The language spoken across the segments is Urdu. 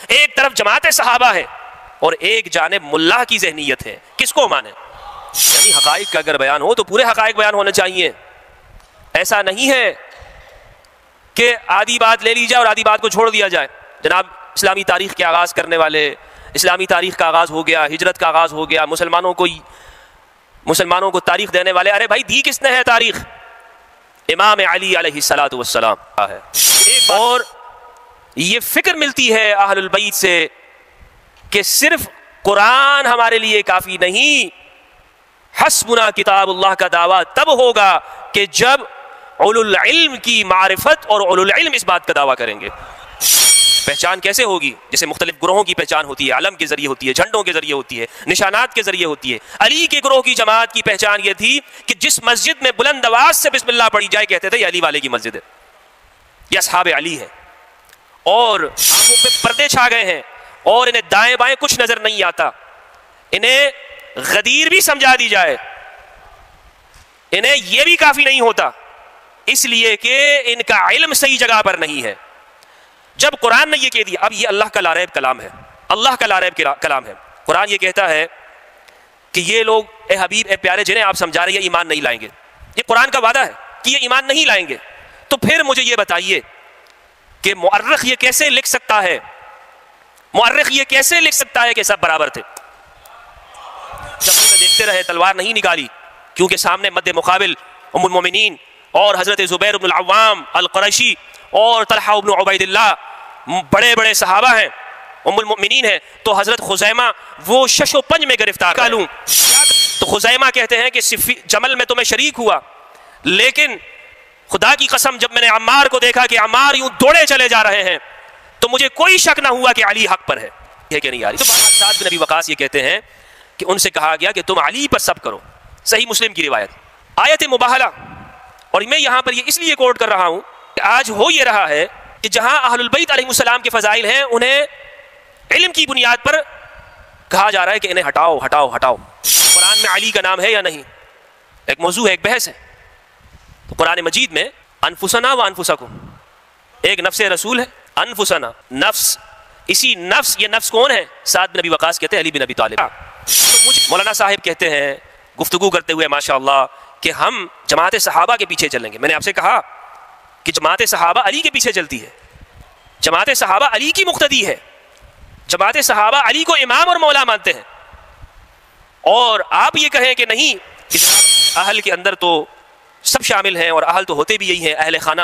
ایک طرف جماعت صحابہ ہے اور ایک جانب ملا کی ذہنیت ہے. کس کو مانے؟ یعنی حقائق کا اگر بیان ہو تو پورے حقائق بیان ہونے چاہیے. ایسا نہیں ہے کہ آدھی بات لے لی جائے اور آدھی بات کو چھوڑ دیا جائے. جناب اسلامی تاریخ کے آغاز کرنے والے، اسلامی تاریخ کا آغاز ہو گیا، ہجرت کا آغاز ہو گیا، مسلمانوں کو تاریخ دینے والے، ارے بھائی دی کس نے ہے تاریخ؟ امام علی علیہ الصلوۃ والسلام ہے. اور یہ فکر ملتی ہے اہل البیت سے کہ صرف قرآن ہمارے لیے کافی نہیں، حسبنا کتاب اللہ کا دعویٰ تب ہوگا کہ جب اولو العلم کی معرفت اور اولو العلم اس بات کا دعویٰ کریں گے. پہچان کیسے ہوگی؟ جیسے مختلف گروہوں کی پہچان ہوتی ہے، علم کے ذریعے ہوتی ہے، جھنڈوں کے ذریعے ہوتی ہے، نشانات کے ذریعے ہوتی ہے. علی کے گروہ کی جماعت کی پہچان یہ تھی کہ جس مسجد میں بلند آواز سے بسم اللہ پڑھی جائے کہتے تھے یہ علی والے کی مسجد ہے، یہ اصحاب علی ہے. اور آنکھوں پہ پردے چھا گئے ہیں اور انہیں دائیں بائیں کچھ نظر نہیں آتا. انہیں غدیر بھی سمجھا دی جائے انہیں یہ بھی کافی نہیں ہوتا، اس لیے کہ ان کا علم صحیح جگہ پر نہیں ہے. جب قرآن نے یہ کہہ دیا، اب یہ اللہ کا لا ریب کلام ہے، اللہ کا لا ریب کلام ہے. قرآن یہ کہتا ہے کہ یہ لوگ اے حبیب اے پیارے جنہیں آپ سمجھا رہے ہیں ایمان نہیں لائیں گے. یہ قرآن کا وعدہ ہے کہ یہ ایمان نہیں لائیں گے. تو پھر مجھے یہ بتائیے کہ مؤرخ یہ کیسے لکھ سکتا ہے، مؤرخ یہ کیسے لکھ سکتا ہے کہ سب برابر تھے؟ جب میں دیکھتے رہے تلوار نہیں نکالی، کیونکہ سامنے مد مقابل ام المومنین اور حضرت زبیر بن العوام القرشی اور طلحہ بن عبید اللہ بڑے بڑے صحابہ ہیں، ام المؤمنین ہیں. تو حضرت خزیمہ وہ شش و پنج میں گرفتار کالوں. تو خزیمہ کہتے ہیں کہ جمل میں تو میں شریک ہوا، لیکن خدا کی قسم جب میں نے عمار کو دیکھا کہ عمار یوں دوڑے چلے جا رہے ہیں تو مجھے کوئی شک نہ ہوا کہ علی حق پر ہے کہ نہیں. تو بہرحال سعد بن ابی وقاص یہ کہتے ہیں کہ ان سے کہا گیا کہ تم علی پر سب کرو. صحیح مسلم کی روایت، آیت مباہلہ. اور میں یہاں پر یہ اس لیے کوٹ کر رہا ہوں کہ آج ہو یہ رہا ہے کہ جہاں اہل البیت علیہ السلام کے فضائل ہیں انہیں علم کی بنیاد پر کہا جا رہا ہے کہ انہیں ہٹاؤ ہٹاؤ ہٹاؤ. قرآن میں علی کا نام ہے یا نہیں؟ ایک موضوع ہے، ایک بحث ہے. تو قرآن مجید میں انفسنا و انفسکم، ایک نفس رسول ہے، انفسنا نفس. اسی نفس، یہ نفس کون ہے؟ سعد بن ابی وقاص کہتے ہیں علی بن ابی طالب. تو مجھے مولانا صاحب کہتے ہیں گفتگو کرتے ہوئے ماشاءاللہ کہ ہم جماعت صحابہ کے پیچھے چلیں گے. میں نے آپ سے کہا کہ جماعت صحابہ علی کے پیچھے چلتی ہے، جماعت صحابہ علی کی مقتدی ہے، جماعت صحابہ علی کو امام اور مولا مانتے ہیں. اور آپ یہ کہیں کہ نہیں کہ اہل کے اندر تو سب شامل ہیں، اور اہل تو ہوتے بھی یہی ہیں، اہل خانہ.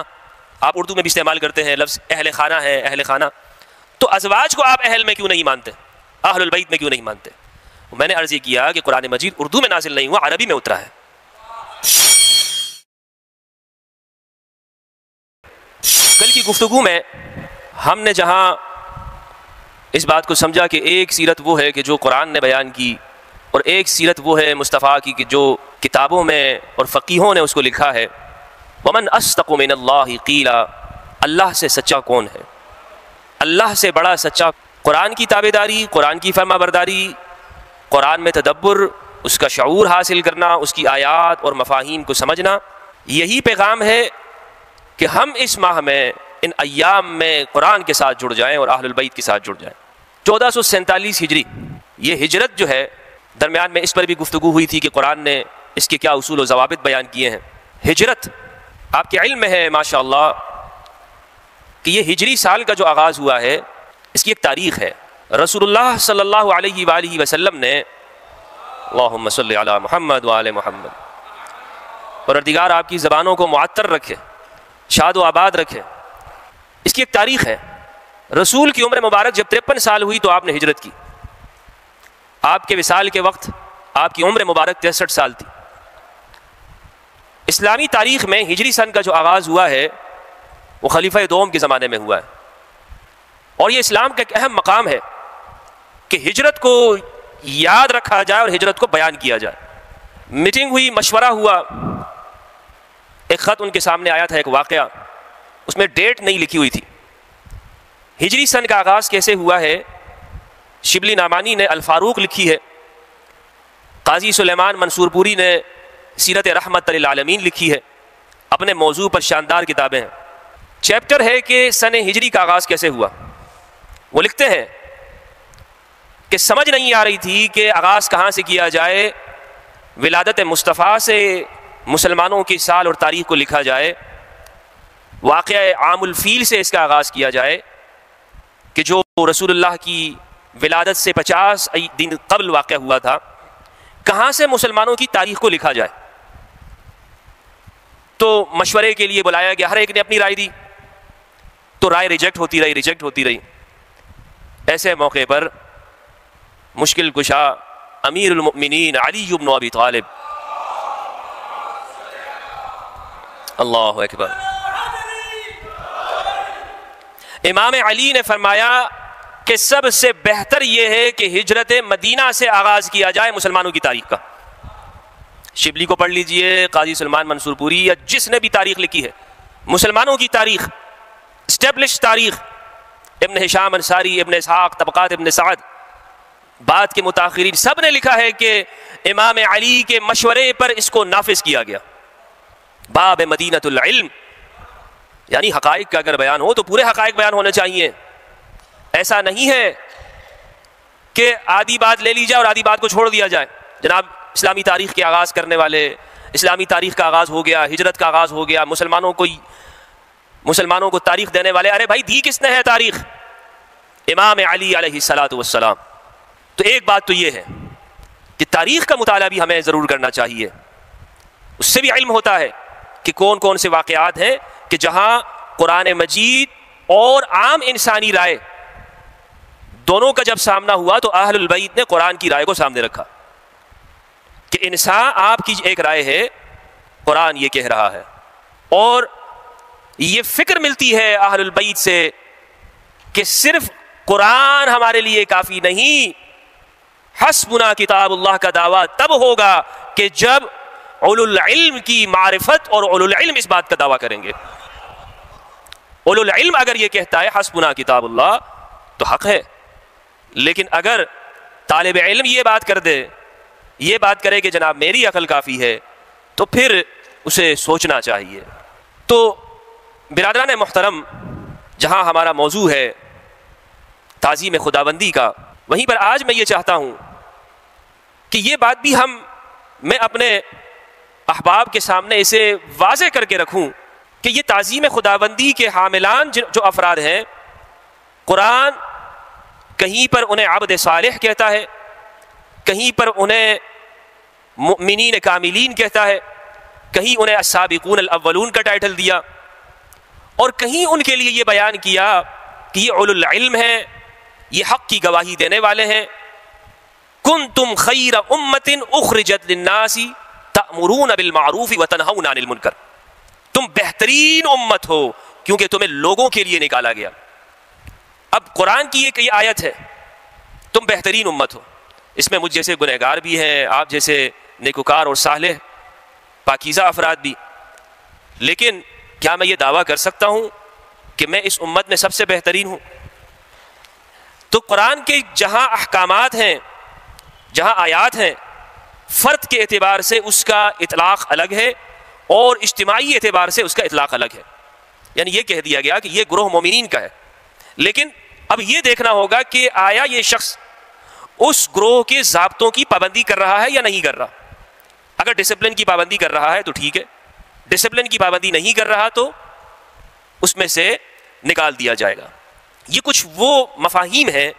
آپ اردو میں بھی استعمال کرتے ہیں لفظ اہل خانہ ہے، اہل خانہ. تو ازواج کو آپ اہل میں کیوں نہیں مانتے، اہل البیت میں کیوں نہیں مانتے؟ میں نے عرض یہ کیا کہ قرآن مجید اردو میں نازل نہیں ہوا، عربی میں اترا ہے. کل کی گفتگو میں ہم نے جہاں اس بات کو سمجھا کہ ایک سیرت وہ ہے کہ جو قرآن نے بیان کی، اور ایک سیرت وہ ہے مصطفیٰ کی کہ جو کتابوں میں اور فقیہوں نے اس کو لکھا ہے. ومن اصدق من اللہ قیلا، اللہ سے سچا کون ہے؟ اللہ سے بڑا سچا. قرآن کی تابعداری، قرآن کی فرما برداری، قرآن میں تدبر، اس کا شعور حاصل کرنا، اس کی آیات اور مفاہیم کو سمجھنا، یہی پیغام ہے کہ ہم اس ماہ میں ان ایام میں قرآن کے ساتھ جڑ جائیں اور اہل البیت کے ساتھ جڑ جائیں. 1447 ہجری یہ ہجرت جو ہے، درمیان میں اس پر بھی گفتگو ہوئی تھی کہ قرآن نے اس کے کیا اصول و ضوابط بیان کیے ہیں. ہجرت آپ کے علم میں ہے ماشاءاللہ کہ یہ ہجری سال کا جو آغاز ہوا ہے اس کی ایک تاریخ ہے. رسول اللہ صلی اللہ علیہ وآلہ وسلم نے اللہم صلی علی محمد وآل محمد، پروردگار آپ کی زبانوں کو معطر رکھے، شاد و آباد رکھے. اس کی ایک تاریخ ہے. رسول کی عمر مبارک جب 53 سال ہوئی تو آپ نے ہجرت کی. آپ کے وصال کے وقت آپ کی عمر مبارک 63 سال تھی. اسلامی تاریخ میں ہجری سن کا جو آغاز ہوا ہے وہ خلیفہ دوم کے زمانے میں ہوا ہے، اور یہ اسلام کا ایک اہم مقام ہے کہ ہجرت کو یاد رکھا جائے اور ہجرت کو بیان کیا جائے. میٹنگ ہوئی، مشورہ ہوا، ایک خط ان کے سامنے آیا تھا، ایک واقعہ، اس میں ڈیٹ نہیں لکھی ہوئی تھی. ہجری سن کا آغاز کیسے ہوا ہے؟ شبلی نعمانی نے الفاروق لکھی ہے، قاضی سلیمان منصور پوری نے سیرت رحمت للعالمین لکھی ہے. اپنے موضوع پر شاندار کتابیں ہیں. چیپٹر ہے کہ سن ہجری کا آغاز کیسے ہوا. وہ لکھتے ہیں کہ سمجھ نہیں آ رہی تھی کہ آغاز کہاں سے کیا جائے، ولادت مصطفیٰ سے مسلمانوں کی سال اور تاریخ کو لکھا جائے، واقعہ عام الفیل سے اس کا آغاز کیا جائے کہ جو رسول اللہ کی ولادت سے 50 دن قبل واقع ہوا تھا، کہاں سے مسلمانوں کی تاریخ کو لکھا جائے۔ تو مشورے کے لیے بلایا گیا، ہر ایک نے اپنی رائے دی، تو رائے ریجیکٹ ہوتی رہی۔ ایسے موقع پر مشکل کشا امیر المؤمنین علی بن ابی طالب، اللہ اکبر، امام علی نے فرمایا کہ سب سے بہتر یہ ہے کہ ہجرت مدینہ سے آغاز کیا جائے مسلمانوں کی تاریخ کا۔ شبلی کو پڑھ لیجئے، قاضی سلمان منصور پوری، یا جس نے بھی تاریخ لکھی ہے، مسلمانوں کی تاریخ، اسٹیبلش تاریخ، ابن ہشام انصاری، ابن اسحاق، طبقات ابن سعد، بعد کے متاخرین، سب نے لکھا ہے کہ امام علی کے مشورے پر اس کو نافذ کیا گیا۔ باب مدینۃ العلم، یعنی حقائق کا اگر بیان ہو تو پورے حقائق بیان ہونے چاہیے۔ ایسا نہیں ہے کہ آدھی بات لے لی جائے اور آدھی بات کو چھوڑ دیا جائے۔ جناب اسلامی تاریخ کے آغاز کرنے والے، اسلامی تاریخ کا آغاز ہو گیا، ہجرت کا آغاز ہو گیا، مسلمانوں کو تاریخ دینے والے، ارے بھائی دی کس نے ہے تاریخ؟ امام علی علیہ الصلوۃ والسلام۔ تو ایک بات تو یہ ہے کہ تاریخ کا مطالعہ بھی ہمیں ضرور کرنا چاہیے، اس سے بھی علم ہوتا ہے کہ کون کون سے واقعات ہیں کہ جہاں قرآن مجید اور عام انسانی رائے دونوں کا جب سامنا ہوا تو اہل البیت نے قرآن کی رائے کو سامنے رکھا کہ انسان آپ کی ایک رائے ہے، قرآن یہ کہہ رہا ہے۔ اور یہ فکر ملتی ہے اہل البیت سے کہ صرف قرآن ہمارے لیے کافی نہیں، حسبنا کتاب اللہ کا دعویٰ تب ہوگا کہ جب اولو العلم کی معرفت اور اولو العلم اس بات کا دعویٰ کریں گے۔ اولو العلم اگر یہ کہتا ہے حسبنا کتاب اللہ تو حق ہے، لیکن اگر طالب علم یہ بات کر دے، یہ بات کرے کہ جناب میری عقل کافی ہے، تو پھر اسے سوچنا چاہیے۔ تو برادران محترم، جہاں ہمارا موضوع ہے تعظیم خداوندی کا، وہیں پر آج میں یہ چاہتا ہوں کہ یہ بات بھی میں اپنے احباب کے سامنے اسے واضح کر کے رکھوں کہ یہ تعظیم خداوندی کے حاملان جو افراد ہیں، قرآن کہیں پر انہیں عبد صالح کہتا ہے، کہیں پر انہیں مؤمنین کاملین کہتا ہے، کہیں انہیں السابقون الاولون کا ٹائٹل دیا، اور کہیں ان کے لیے یہ بیان کیا کہ یہ اولو العلم ہیں، یہ حق کی گواہی دینے والے ہیں۔ کنتم خیر امت اخرجت للناس تأمرون بالمعروف وتنہون عن المنکر، تم بہترین امت ہو کیونکہ تمہیں لوگوں کے لیے نکالا گیا۔ اب قرآن کی ایک یہ آیت ہے، تم بہترین امت ہو، اس میں مجھ جیسے گنہگار بھی ہیں، آپ جیسے نیکوکار اور صالح پاکیزہ افراد بھی، لیکن کیا میں یہ دعویٰ کر سکتا ہوں کہ میں اس امت میں سب سے بہترین ہوں؟ تو قرآن کے جہاں احکامات ہیں، جہاں آیات ہیں، فرد کے اعتبار سے اس کا اطلاق الگ ہے اور اجتماعی اعتبار سے اس کا اطلاق الگ ہے۔ یعنی یہ کہہ دیا گیا کہ یہ گروہ مومنین کا ہے، لیکن اب یہ دیکھنا ہوگا کہ آیا یہ شخص اس گروہ کے ضابطوں کی پابندی کر رہا ہے یا نہیں کر رہا۔ اگر ڈسپلن کی پابندی کر رہا ہے تو ٹھیک ہے، ڈسپلن کی پابندی نہیں کر رہا تو اس میں سے نکال دیا جائے گا۔ یہ کچھ وہ مفاہیم ہیں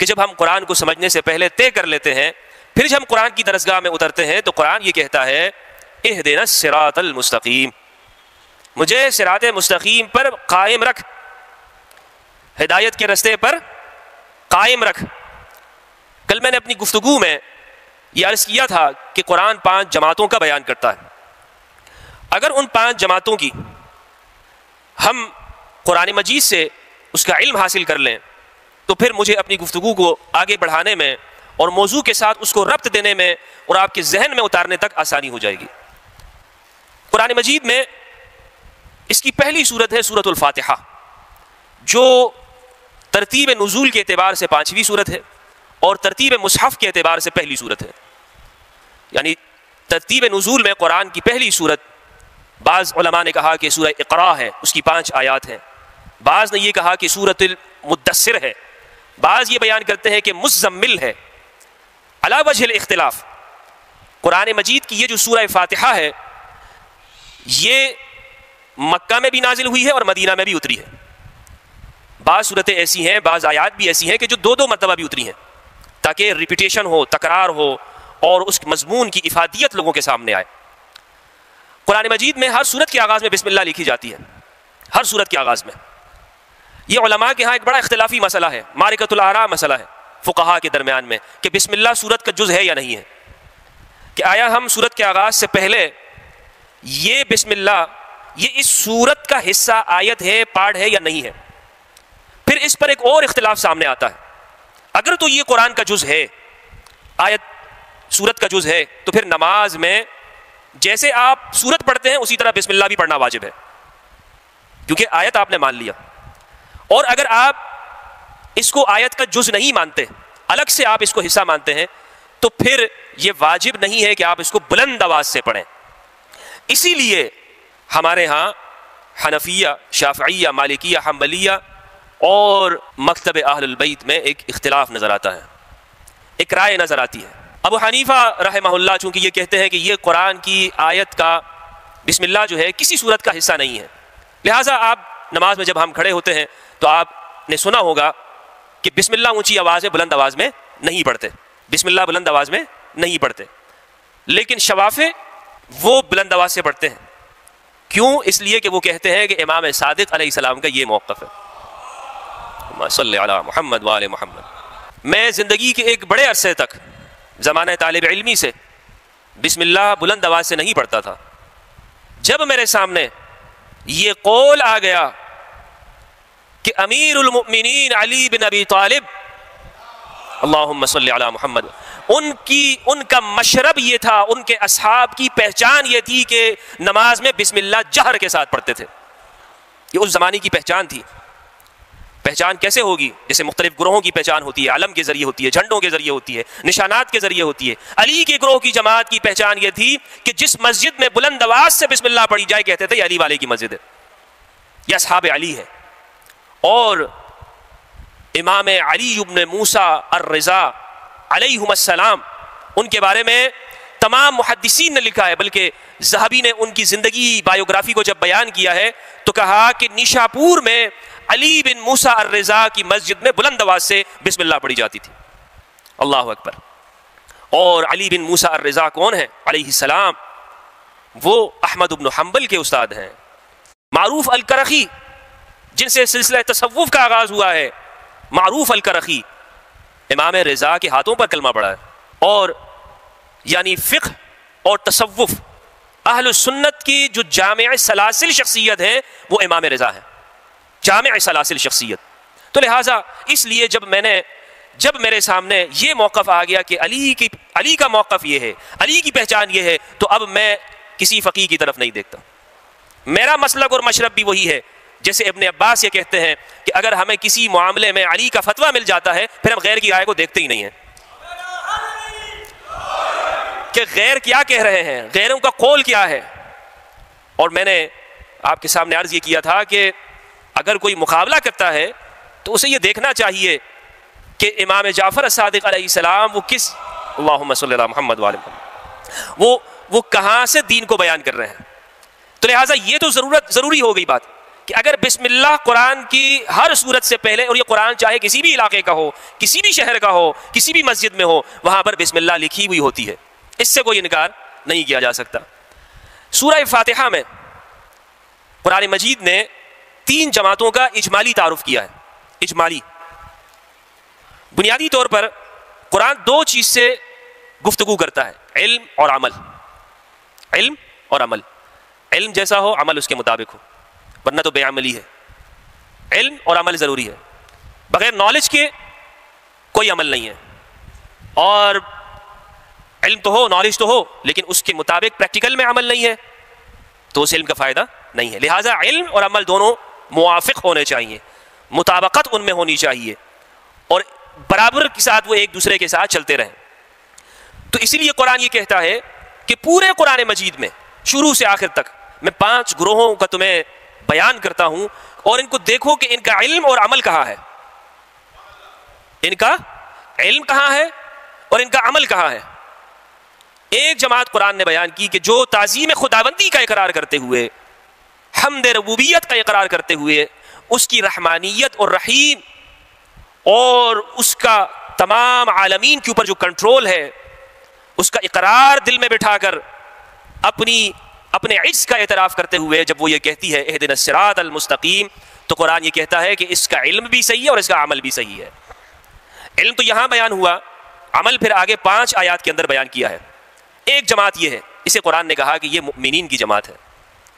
کہ جب ہم قرآن کو سمجھنے سے پہلے طے کر لیتے ہیں، پھر جب ہم قرآن کی درسگاہ میں اترتے ہیں تو قرآن یہ کہتا ہے اہدنا الصراط المستقیم، مجھے صراط مستقیم پر قائم رکھ، ہدایت کے رستے پر قائم رکھ۔ کل میں نے اپنی گفتگو میں یہ عرض کیا تھا کہ قرآن 5 جماعتوں کا بیان کرتا ہے۔ اگر ان 5 جماعتوں کی ہم قرآن مجید سے اس کا علم حاصل کر لیں تو پھر مجھے اپنی گفتگو کو آگے بڑھانے میں اور موضوع کے ساتھ اس کو ربط دینے میں اور آپ کے ذہن میں اتارنے تک آسانی ہو جائے گی۔ قرآن مجید میں اس کی پہلی سورت ہے سورۃ الفاتحہ، جو ترتیب نزول کے اعتبار سے 5ویں سورت ہے اور ترتیب مصحف کے اعتبار سے پہلی سورت ہے۔ یعنی ترتیب نزول میں قرآن کی پہلی سورت، بعض علماء نے کہا کہ سورہ اقرا ہے، اس کی 5 آیات ہیں، بعض نے یہ کہا کہ سورۃ المدثر ہے، بعض یہ بیان کرتے ہیں کہ مزمل ہے علی وجہ الاختلاف. قرآن مجید کی یہ جو سورہ فاتحہ ہے یہ مکہ میں بھی نازل ہوئی ہے اور مدینہ میں بھی اتری ہے. بعض صورتیں ایسی ہیں، بعض آیات بھی ایسی ہیں کہ جو دو دو مرتبہ بھی اتری ہیں تاکہ ریپیٹیشن ہو، تکرار ہو اور اس مضمون کی افادیت لوگوں کے سامنے آئے. قرآن مجید میں ہر سورت کے آغاز میں بسم اللہ لکھی جاتی ہے، ہر سورت کے آغاز میں. یہ علماء کے ہاں ایک بڑا اختلافی مسئلہ ہے، معرکۃ الآراء مسئلہ ہے فقہاء کے درمیان میں کہ بسم اللہ سورت کا جز ہے یا نہیں ہے، کہ آیا ہم سورت کے آغاز سے پہلے یہ بسم اللہ یہ اس سورت کا حصہ، آیت ہے، پارٹ ہے یا نہیں ہے. پھر اس پر ایک اور اختلاف سامنے آتا ہے، اگر تو یہ قرآن کا جز ہے، آیت سورت کا جز ہے، تو پھر نماز میں جیسے آپ سورت پڑھتے ہیں اسی طرح بسم اللہ بھی پڑھنا واجب ہے کیونکہ آیت آپ نے مان لیا. اور اگر آپ اس کو آیت کا جز نہیں مانتے، الگ سے آپ اس کو حصہ مانتے ہیں، تو پھر یہ واجب نہیں ہے کہ آپ اس کو بلند آواز سے پڑھیں. اسی لیے ہمارے ہاں حنفیہ، شافعیہ، مالکیہ، حنبلیہ اور مکتب اہل البیت میں ایک اختلاف نظر آتا ہے، ایک رائے نظر آتی ہے. ابو حنیفہ رحمہ اللہ چونکہ یہ کہتے ہیں کہ یہ قرآن کی آیت کا بسم اللہ جو ہے کسی صورت کا حصہ نہیں ہے، لہٰذا آپ نماز میں جب ہم کھڑے ہوتے ہیں تو آپ نے سنا ہوگا کہ بسم اللہ اونچی آواز میں، بلند آواز میں نہیں پڑھتے، بسم اللہ بلند آواز میں نہیں پڑھتے. لیکن شوافع وہ بلند آواز سے پڑھتے ہیں. کیوں؟ اس لیے کہ وہ کہتے ہیں کہ امام صادق علیہ السلام کا یہ موقف ہے. صلی علی محمد وآل محمد. میں زندگی کے ایک بڑے عرصے تک زمانہ طالب علمی سے بسم اللہ بلند آواز سے نہیں پڑھتا تھا. جب میرے سامنے یہ قول آ گیا کہ امیر المؤمنین علی بن ابی طالب اللہم صلی علی محمد، ان کا مشرب یہ تھا، ان کے اصحاب کی پہچان یہ تھی کہ نماز میں بسم اللہ جہر کے ساتھ پڑھتے تھے. یہ اس زمانے کی پہچان تھی. پہچان کیسے ہوگی؟ جیسے مختلف گروہوں کی پہچان ہوتی ہے، علم کے ذریعے ہوتی ہے، جھنڈوں کے ذریعے ہوتی ہے، نشانات کے ذریعے ہوتی ہے. علی کے گروہ کی جماعت کی پہچان یہ تھی کہ جس مسجد میں بلند آواز سے بسم اللہ پڑھی جائے کہتے تھے یہ علی والے کی مسجد ہے، یہ اصحاب علی ہے. اور امام علی بن موسیٰ الرضا علیہم السلام، ان کے بارے میں تمام محدثین نے لکھا ہے، بلکہ ذہبی نے ان کی زندگی بایوگرافی کو جب بیان کیا ہے تو کہا کہ نیشاپور میں علی بن موسیٰ الرضا کی مسجد میں بلند آواز سے بسم اللہ پڑھی جاتی تھی. اللہ اکبر. اور علی بن موسیٰ الرضا کون ہیں علیہ السلام؟ وہ احمد بن حنبل کے استاد ہیں، معروف الکرخی، جن سے سلسلہ تصوف کا آغاز ہوا ہے. معروف الکرخی امام رضا کے ہاتھوں پر کلمہ پڑھا ہے. اور یعنی فقہ اور تصوف اہل سنت کی جو جامع سلاسل شخصیت ہے وہ امام رضا ہے، جامع سلاسل شخصیت. تو لہٰذا اس لیے جب میرے سامنے یہ موقف آ گیا کہ علی کا موقف یہ ہے، علی کی پہچان یہ ہے، تو اب میں کسی فقیہ کی طرف نہیں دیکھتا. میرا مسلک اور مشرب بھی وہی ہے. جیسے ابن عباس یہ کہتے ہیں کہ اگر ہمیں کسی معاملے میں علی کا فتویٰ مل جاتا ہے پھر ہم غیر کی رائے کو دیکھتے ہی نہیں ہیں کہ غیر کیا کہہ رہے ہیں، غیروں کا قول کیا ہے. اور میں نے آپ کے سامنے عرض یہ کیا تھا کہ اگر کوئی مقابلہ کرتا ہے تو اسے یہ دیکھنا چاہیے کہ امام جعفر الصادق علیہ السلام وہ کس اللہم صلی اللہ محمد وآل محمد وہ کہاں سے دین کو بیان کر رہے ہیں. تو لہٰذا یہ تو ضروری ہو گئی بات کہ اگر بسم اللہ قرآن کی ہر صورت سے پہلے، اور یہ قرآن چاہے کسی بھی علاقے کا ہو، کسی بھی شہر کا ہو، کسی بھی مسجد میں ہو، وہاں پر بسم اللہ لکھی ہوئی ہوتی ہے، اس سے کوئی انکار نہیں کیا جا سکتا. سورہ فاتحہ میں قرآن مجید نے 3 جماعتوں کا اجمالی تعارف کیا ہے. اجمالی بنیادی طور پر قرآن 2 چیز سے گفتگو کرتا ہے، علم اور عمل. علم اور عمل، علم جیسا ہو عمل اس کے مطابق ہو، ورنہ تو بے عملی ہے. علم اور عمل ضروری ہے، بغیر نالج کے کوئی عمل نہیں ہے. اور علم تو ہو، نالج تو ہو، لیکن اس کے مطابق پریکٹیکل میں عمل نہیں ہے تو اس علم کا فائدہ نہیں ہے. لہٰذا علم اور عمل دونوں موافق ہونے چاہیے، مطابقت ان میں ہونی چاہیے، اور برابر کے ساتھ وہ ایک دوسرے کے ساتھ چلتے رہیں. تو اسی لیے قرآن یہ کہتا ہے کہ پورے قرآن مجید میں شروع سے آخر تک میں 5 گروہوں کا تمہیں بیان کرتا ہوں، اور ان کو دیکھو کہ ان کا علم اور عمل کہاں ہے. ان کا علم کہاں ہے اور ان کا عمل کہاں ہے؟ ایک جماعت قرآن نے بیان کی کہ جو تعظیم خداوندی کا اقرار کرتے ہوئے، حمد ربوبیت کا اقرار کرتے ہوئے، اس کی رحمانیت اور رحیم اور اس کا تمام عالمین کے اوپر جو کنٹرول ہے، اس کا اقرار دل میں بٹھا کر اپنے عجز کا اعتراف کرتے ہوئے جب وہ یہ کہتی ہے اہدنا الصراط المستقیم، تو قرآن یہ کہتا ہے کہ اس کا علم بھی صحیح ہے اور اس کا عمل بھی صحیح ہے۔ علم تو یہاں بیان ہوا، عمل پھر آگے 5 آیات کے اندر بیان کیا ہے۔ ایک جماعت یہ ہے، اسے قرآن نے کہا کہ یہ مؤمنین کی جماعت ہے۔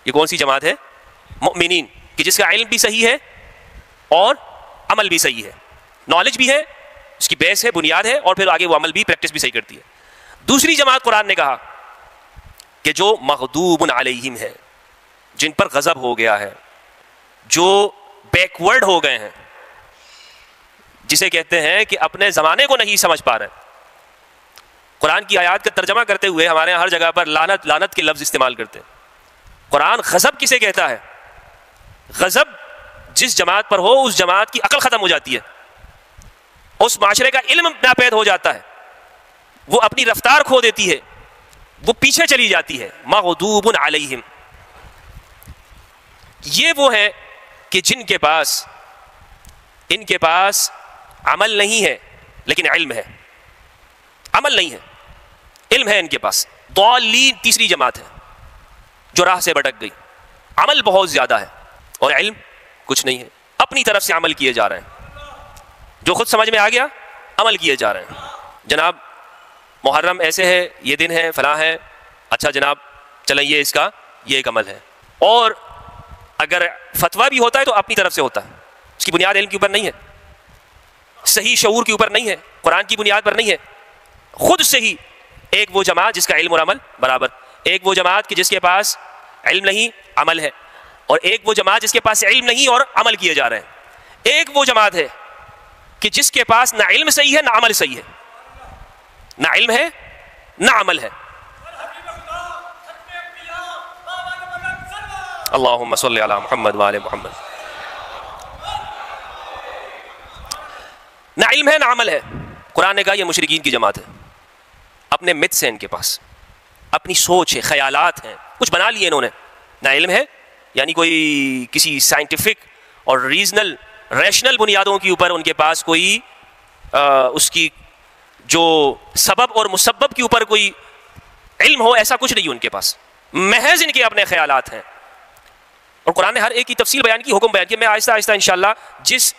یہ کون سی جماعت ہے؟ مؤمنین کہ جس کا علم بھی صحیح ہے اور عمل بھی صحیح ہے، نالج بھی ہے، اس کی بیس ہے، بنیاد ہے، اور پھر آگے وہ عمل بھی، پریکٹس بھی صحیح کرتی ہے۔ دوسری جماعت قرآن نے کہا کہ جو مغضوب علیہم ہے، جن پر غضب ہو گیا ہے، جو بیکورڈ ہو گئے ہیں، جسے کہتے ہیں کہ اپنے زمانے کو نہیں سمجھ پا رہے۔ قرآن کی آیات کا ترجمہ کرتے ہوئے ہمارے ہر جگہ پر لعنت لعنت کے لفظ استعمال کرتے ہیں۔ قرآن غضب کسے کہتا ہے؟ غضب جس جماعت پر ہو اس جماعت کی عقل ختم ہو جاتی ہے، اس معاشرے کا علم ناپید ہو جاتا ہے، وہ اپنی رفتار کھو دیتی ہے، وہ پیچھے چلی جاتی ہے۔ مغضوب علیہم، یہ وہ ہے کہ جن کے پاس ان کے پاس عمل نہیں ہے لیکن علم ہے، عمل نہیں ہے، علم ہے ان کے پاس۔ ضالین تیسری جماعت ہے جو راہ سے بھٹک گئی، عمل بہت زیادہ ہے اور علم کچھ نہیں ہے، اپنی طرف سے عمل کیے جا رہے ہیں، جو خود سمجھ میں آ گیا عمل کیے جا رہے ہیں۔ جناب محرم ایسے ہے، یہ دن ہے، فلاں ہے، اچھا جناب چلیں یہ ایک عمل ہے، اور اگر فتویٰ بھی ہوتا ہے تو اپنی طرف سے ہوتا ہے، اس کی بنیاد علم کے اوپر نہیں ہے، صحیح شعور کے اوپر نہیں ہے، قرآن کی بنیاد پر نہیں ہے، خود سے ہی ایک وہ جماعت جس کا علم اور عمل برابر، ایک وہ جماعت کہ جس کے پاس علم نہیں عمل ہے، اور ایک وہ جماعت جس کے پاس علم نہیں اور عمل کیے جا رہے ہیں، ایک وہ جماعت ہے کہ جس کے پاس نہ علم صحیح ہے نہ عمل صحیح ہے، نہ علم ہے نہ عمل ہے۔ اللہم صلی علی محمد وآل محمد۔ نہ علم ہے نہ عمل ہے، قرآن نے کہا یہ مشرکین کی جماعت ہے، اپنے متس ہیں ان کے پاس، اپنی سوچ ہے، خیالات ہیں، کچھ بنا لیے انہوں نے، نہ علم ہے یعنی کوئی کسی سائنٹیفک اور ریشنل بنیادوں کے اوپر ان کے پاس کوئی اس کی جو سبب اور مسبب کے اوپر کوئی علم ہو، ایسا کچھ نہیں ان کے پاس، محض ان کے اپنے خیالات ہیں۔ اور قرآن نے ہر ایک کی تفصیل بیان کی، حکم بیان کیا۔ میں آہستہ آہستہ انشاءاللہ جس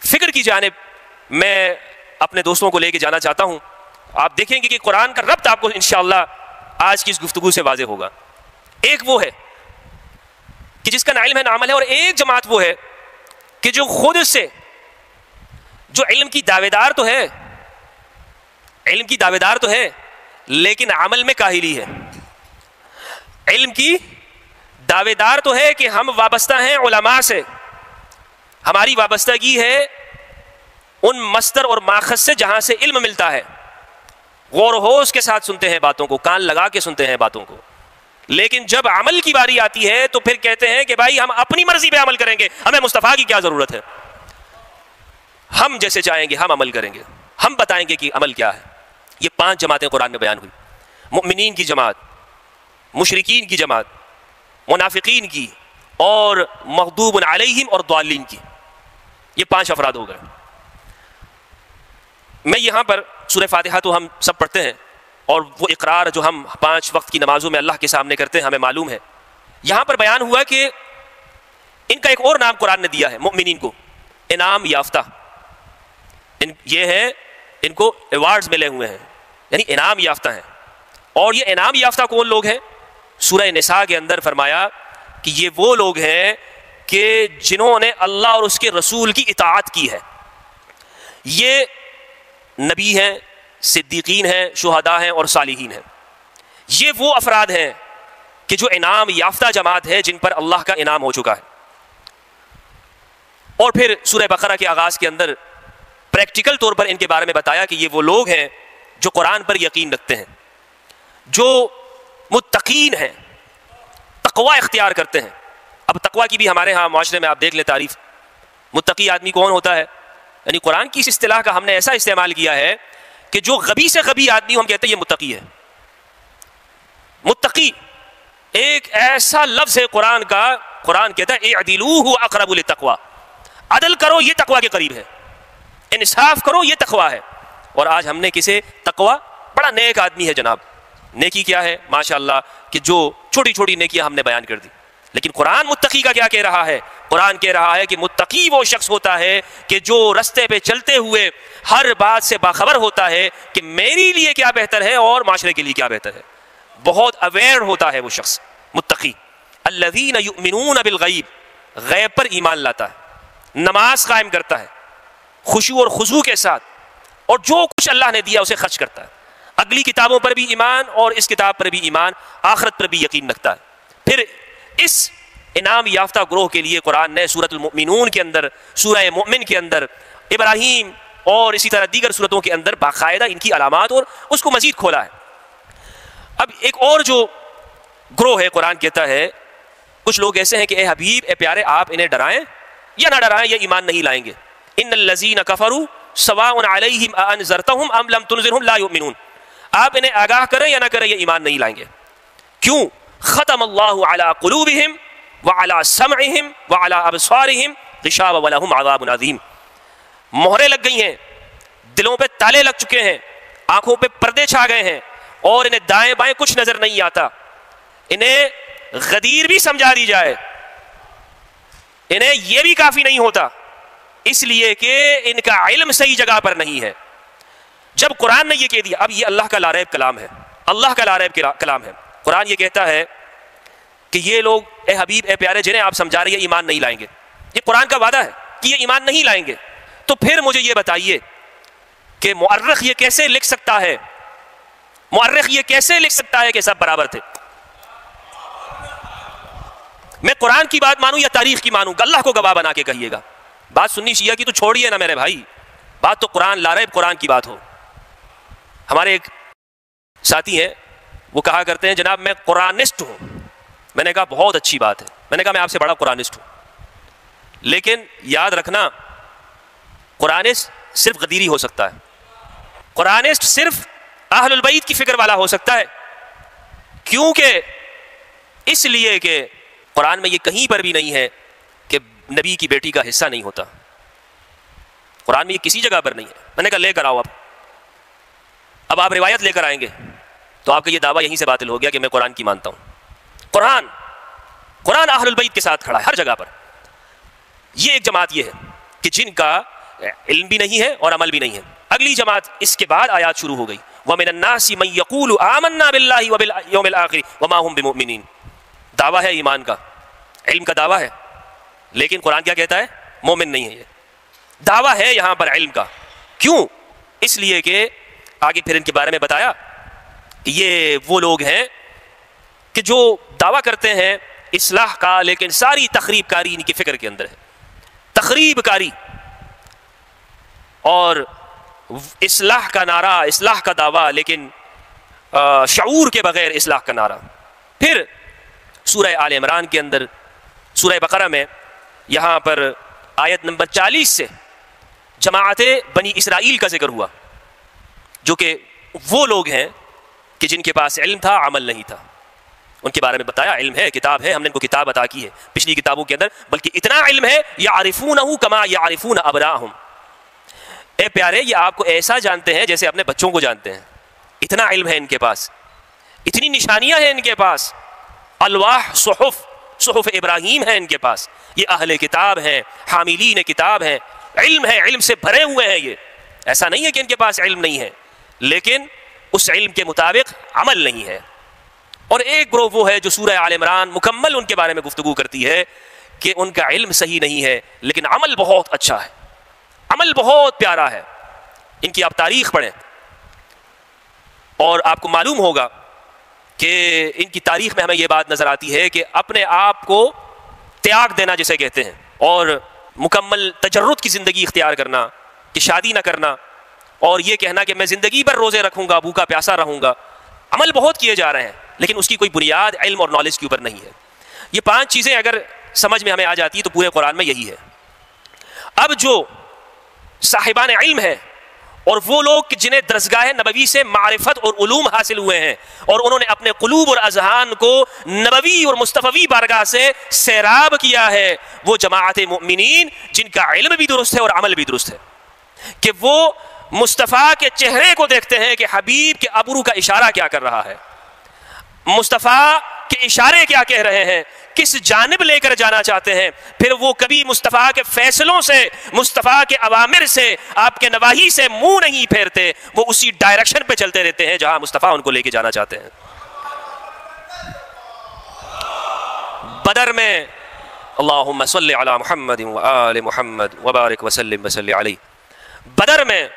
فکر کی جانب میں اپنے دوستوں کو لے کے جانا چاہتا ہوں، آپ دیکھیں گے کہ قرآن کا ربط آپ کو انشاءاللہ آج کی اس گفتگو سے واضح ہوگا۔ ایک وہ ہے کہ جس کا نہ علم ہے نہ عمل ہے، اور ایک جماعت وہ ہے کہ جو خود سے، جو علم کی دعوے دار تو ہے، علم کی دعوے دار تو ہے لیکن عمل میں کاہلی ہے۔ علم کی دعوے دار تو ہے کہ ہم وابستہ ہیں علماء سے، ہماری وابستگی ہے ان مصدر اور ماخذ سے جہاں سے علم ملتا ہے، غور و ہوش کے ساتھ سنتے ہیں باتوں کو، کان لگا کے سنتے ہیں باتوں کو، لیکن جب عمل کی باری آتی ہے تو پھر کہتے ہیں کہ بھائی ہم اپنی مرضی پہ عمل کریں گے، ہمیں مصطفیٰ کی کیا ضرورت ہے، ہم جیسے چاہیں گے ہم عمل کریں گے، ہم بتائیں گے کہ عمل کیا ہے۔ یہ 5 جماعتیں قرآن میں بیان ہوئی، مؤمنین کی جماعت، مشرکین کی جماعت، منافقین کی، اور مغضوب علیہم اور ضالین کی، یہ 5 افراد ہو گئے۔ میں یہاں پر سورہ فاتحہ تو ہم سب پڑھتے ہیں، اور وہ اقرار جو ہم 5 وقت کی نمازوں میں اللہ کے سامنے کرتے ہیں ہمیں معلوم ہے۔ یہاں پر بیان ہوا کہ ان کا ایک اور نام قرآن نے دیا ہے مؤمنین کو، انعام یافتہ، یہ ہے ان کو ایوارڈز ملے ہوئے ہیں، یعنی انعام یافتہ ہیں۔ اور یہ انعام یافتہ کون لوگ ہیں؟ سورہ نساء کے اندر فرمایا کہ یہ وہ لوگ ہیں کہ جنہوں نے اللہ اور اس کے رسول کی اطاعت کی ہے، یہ نبی ہیں، صدیقین ہیں، شہداء ہیں اور صالحین ہیں، یہ وہ افراد ہیں کہ جو انعام یافتہ جماعت ہے جن پر اللہ کا انعام ہو چکا ہے۔ اور پھر سورہ بقرہ کے آغاز کے اندر پریکٹیکل طور پر ان کے بارے میں بتایا کہ یہ وہ لوگ ہیں جو قرآن پر یقین رکھتے ہیں، جو متقین ہیں، تقوی اختیار کرتے ہیں۔ اب تقوی کی بھی ہمارے ہاں معاشرے میں آپ دیکھ لیں تعریف، متقی آدمی کون ہوتا ہے؟ یعنی قرآن کی اس اصطلاح کا ہم نے ایسا استعمال کیا ہے کہ جو غبی سے غبی آدمی ہم کہتے ہیں یہ متقی ہے. متقی ایک ایسا لفظ ہے قرآن کا، قرآن کہتا ہے اعدلوہ اقرب للتقوی، عدل کرو یہ تقوی کے قریب ہے، انصاف کرو یہ تقوی ہے. اور آج ہم نے کسے تقوی، بڑا نیک آدمی ہے جناب، نیکی کیا ہے ماشاءاللہ کہ جو چھوٹی چھوٹی نیکیاں ہم نے بیان کر دی. لیکن قرآن متقی کا کیا کہہ رہا ہے؟ قرآن کہہ رہا ہے کہ متقی وہ شخص ہوتا ہے کہ جو رستے پہ چلتے ہوئے ہر بات سے باخبر ہوتا ہے کہ میری لیے کیا بہتر ہے اور معاشرے کے لیے کیا بہتر ہے. بہت اویئر ہوتا ہے وہ شخص متقی. الذین یؤمنون بالغیب، غیب پر ایمان لاتا ہے، نماز قائم کرتا ہے خشوع اور خضوع کے ساتھ، اور جو کچھ اللہ نے دیا اسے خرچ کرتا ہے. اگلی کتابوں پر بھی ایمان اور اس کتاب پر بھی ایمان، آخرت پر بھی یقین رکھتا ہے. پھر اس انعام یافتہ گروہ کے لیے قرآن نے سورۃ المؤمنون کے اندر، سورہ مومن کے اندر، ابراہیم اور اسی طرح دیگر سورتوں کے اندر باقاعدہ ان کی علامات اور اس کو مزید کھولا ہے. اب ایک اور جو گروہ ہے، قرآن کہتا ہے کچھ لوگ ایسے ہیں کہ اے حبیب، اے پیارے، آپ انہیں ڈرائیں یا نہ ڈرائیں یہ ایمان نہیں لائیں گے. ان الذین کفروا سواء علیہم اانذرتہم ام لم تنذرہم لا یؤمنون، آپ انہیں آگاہ کریں یا نہ کریں یہ ایمان نہیں لائیں گے. کیوں؟ ختم اللہ علی قلوبہم وعلی سمعہم وعلی ابصارہم غشاوۃ ولہم عذاب عظیم. مہریں لگ گئی ہیں، دلوں پہ تالے لگ چکے ہیں، آنکھوں پہ پردے چھا گئے ہیں، اور انہیں دائیں بائیں کچھ نظر نہیں آتا. انہیں غدیر بھی سمجھا دی جائے انہیں یہ بھی کافی نہیں ہوتا، اس لیے کہ ان کا علم صحیح جگہ پر نہیں ہے. جب قرآن نے یہ کہہ دیا، اب یہ اللہ کا لاریب کلام ہے، اللہ کا لاریب کلام ہے. قرآن یہ کہتا ہے کہ یہ لوگ اے حبیب، اے پیارے، جنہیں آپ سمجھا رہے ہیں ایمان نہیں لائیں گے، یہ قرآن کا وعدہ ہے کہ یہ ایمان نہیں لائیں گے. تو پھر مجھے یہ بتائیے کہ مؤرخ یہ کیسے لکھ سکتا ہے، مؤرخ یہ کیسے لکھ سکتا ہے کہ سب برابر تھے؟ میں قرآن کی بات مانوں یا تاریخ کی مانوں؟ اللہ کو گواہ بنا کے کہیے گا. بات سنی شیعہ کی تو چھوڑیے نا میرے بھائی، بات تو قرآن لاریب قرآن کی بات ہو. ہمارے ایک ساتھی ہیں، وہ کہا کرتے ہیں جناب میں قرآنسٹ ہوں. میں نے کہا بہت اچھی بات ہے. میں نے کہا میں آپ سے بڑا قرآنسٹ ہوں، لیکن یاد رکھنا قرآنسٹ صرف غدیری ہو سکتا ہے، قرآنسٹ صرف اہل البیت کی فکر والا ہو سکتا ہے. کیونکہ اس لیے کہ قرآن میں یہ کہیں پر بھی نہیں ہے کہ نبی کی بیٹی کا حصہ نہیں ہوتا. قرآن میں یہ کسی جگہ پر نہیں ہے. میں نے کہا لے کر آؤ، اب آپ روایت لے کر آئیں گے تو آپ کا یہ دعویٰ یہیں سے باطل ہو گیا کہ میں قرآن کی مانتا ہوں. قرآن اہل البیت کے ساتھ کھڑا ہے ہر جگہ پر. یہ ایک جماعت یہ ہے کہ جن کا علم بھی نہیں ہے اور عمل بھی نہیں ہے. اگلی جماعت اس کے بعد آیات شروع ہو گئی، وَمِنَ النَّاسِ مَن يَقُولُ آمَنَّا بِاللَّهِ وَبِالْيَوْمِ الْآخِرِ وَمَا هُمْ بِمُؤْمِنِينَ. دعویٰ ہے ایمان کا، علم کا دعویٰ ہے، لیکن قرآن کیا کہتا ہے؟ مومن نہیں ہے. یہ دعویٰ ہے یہاں پر علم کا. کیوں؟ اس لیے کہ آگے پھر ان کے بارے میں بتایا کہ یہ وہ لوگ ہیں کہ جو دعویٰ کرتے ہیں اصلاح کا، لیکن ساری تخریب کاری ان کی فکر کے اندر ہے. تخریب کاری اور اصلاح کا نعرہ، اصلاح کا دعویٰ، لیکن شعور کے بغیر اصلاح کا نعرہ. پھر سورہ آل عمران کے اندر، سورہ بقرہ میں یہاں پر آیت نمبر 40 سے جماعت بنی اسرائیل کا ذکر ہوا، جو کہ وہ لوگ ہیں کہ جن کے پاس علم تھا عمل نہیں تھا. ان کے بارے میں بتایا علم ہے، کتاب ہے، ہم نے ان کو کتاب عطا کی ہے پچھلی کتابوں کے اندر، بلکہ اتنا علم ہے یعرفونہ کما یعرفون ابناءہم. اے پیارے، یہ آپ کو ایسا جانتے ہیں جیسے اپنے بچوں کو جانتے ہیں. اتنا علم ہے ان کے پاس، اتنی نشانیاں ہیں ان کے پاس. الواح، صحف ابراہیم ہے ان کے پاس. یہ اہل کتاب ہیں، حاملین کتاب ہیں. علم ہے، علم سے بھرے ہوئے ہیں. یہ ایسا نہیں ہے کہ ان کے پاس علم نہیں ہے، لیکن اس علم کے مطابق عمل نہیں ہے. اور ایک گروہ وہ ہے جو سورہ آل عمران مکمل ان کے بارے میں گفتگو کرتی ہے کہ ان کا علم صحیح نہیں ہے لیکن عمل بہت اچھا ہے، عمل بہت پیارا ہے. ان کی آپ تاریخ پڑھیں اور آپ کو معلوم ہوگا کہ ان کی تاریخ میں ہمیں یہ بات نظر آتی ہے کہ اپنے آپ کو تیاگ دینا جسے کہتے ہیں، اور مکمل تجرد کی زندگی اختیار کرنا، کہ شادی نہ کرنا، اور یہ کہنا کہ میں زندگی بھر روزے رکھوں گا، بھوکا پیاسا رہوں گا. عمل بہت کیے جا رہے ہیں لیکن اس کی کوئی بنیاد علم اور نالج کے اوپر نہیں ہے. یہ 5 چیزیں اگر سمجھ میں ہمیں آ جاتی ہے تو پورے قرآن میں یہی ہے. اب جو صاحبان علم ہیں، اور وہ لوگ جنہیں درسگاہ نبوی سے معرفت اور علوم حاصل ہوئے ہیں، اور انہوں نے اپنے قلوب اور اذہان کو نبوی اور مصطفی بارگاہ سے سیراب کیا ہے، وہ جماعت مؤمنین جن کا علم بھی درست ہے اور عمل بھی درست ہے، کہ وہ مصطفیٰ کے چہرے کو دیکھتے ہیں کہ حبیب کے ابرو کا اشارہ کیا کر رہا ہے، مصطفیٰ کے اشارے کیا کہہ رہے ہیں، کس جانب لے کر جانا چاہتے ہیں، پھر وہ کبھی مصطفیٰ کے فیصلوں سے، مصطفیٰ کے اوامر سے، آپ کے نواہی سے منہ نہیں پھیرتے، وہ اسی ڈائریکشن پہ چلتے رہتے ہیں جہاں مصطفیٰ ان کو لے کے جانا چاہتے ہیں۔ بدر میں اللہم صلی علی محمد وآل محمد وبارک وسلم وصلی علیہ، بدر میں